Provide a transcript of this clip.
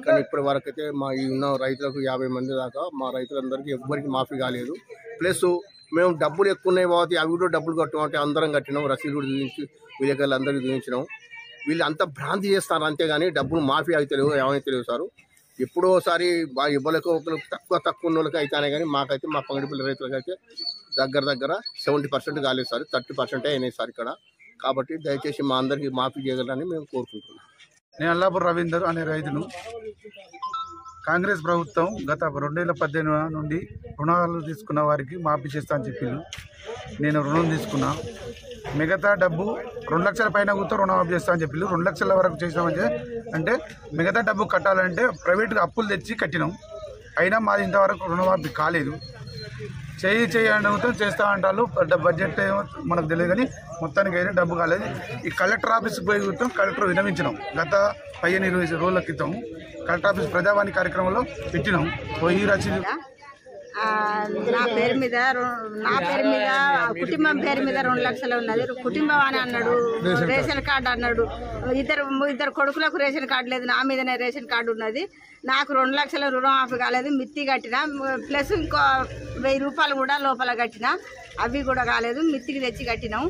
కానీ ఇప్పటి వరకు అయితే మా ఈ ఉన్న రైతులకు 50 మంది దాకా మా రైతులందరికీ ఎవ్వరికి మాఫీ కాలేదు. ప్లస్ మేము డబ్బులు ఎక్కువ ఉన్నాయి కాబట్టి అవి కూడా డబ్బులు కట్టమంటే అందరం కట్టినాం. రసీదు కూడా చూపించి విలేకరులు అందరికీ చూపించినాం. వీళ్ళు అంతా భ్రాంతి చేస్తారు అంతేగాని డబ్బులు మాఫీ అయితే తెలియదు, ఏమైనా తెలియదు సార్. ఎప్పుడోసారి బాగా ఇవ్వలేక ఒకరికి తక్కువ ఉన్న వాళ్ళకి అయితేనే కానీ మాకైతే మా పంగడిపల్లి రైతులకు అయితే దగ్గర 70% కాలేదు సార్, 30% అయినాయి సార్ ఇక్కడ. కాబట్టి దయచేసి మా అందరికీ మాఫీ చేయగలరని మేము కోరుకుంటున్నాం. నేను అల్లాపూర్ రవీందర్ అనే రైతును. కాంగ్రెస్ ప్రభుత్వం గత 2018 నుండి రుణాలు తీసుకున్న వారికి మాఫీ చేస్తా అని చెప్పింది. నేను రుణం తీసుకున్నా. మిగతా డబ్బు 2 లక్షల పైన కూర్చో రుణమాఫీ చేస్తా అని చెప్పింది. 2 లక్షల వరకు చేసినామంటే అంటే మిగతా డబ్బు కట్టాలంటే ప్రైవేట్గా అప్పులు తెచ్చి కట్టినాం. అయినా మాది ఇంతవరకు రుణమాఫీ కాలేదు. చేయి అడుగుతాం చేస్తా అంటారు. బడ్జెట్ ఏమో మనకు తెలియదు కానీ మొత్తానికి అయితే డబ్బు కాలేదు. ఈ కలెక్టర్ ఆఫీస్కి పోయి కూర్చొని కలెక్టర్ విన్నవించినాం. గత 15-20 రోజుల క్రితం కలెక్టర్ ఆఫీస్ ప్రజావాణి కార్యక్రమంలో పెట్టినాం. పోయి రసీదు నా పేరు మీద కుటుంబం పేరు మీద 2 లక్షలు ఉన్నది. కుటుంబం అని అన్నాడు, రేషన్ కార్డు అన్నాడు. ఇద్దరు కొడుకులకు రేషన్ కార్డు లేదు, నా మీదనే రేషన్ కార్డు ఉన్నది. నాకు 2 లక్షల రుణమాఫీ కాలేదు. మిత్తి కట్టిన ప్లస్ ఇంకో 1000 రూపాయలు కూడా లోపల కట్టిన, అవి కూడా కాలేదు. మిత్తికి తెచ్చి కట్టినాం.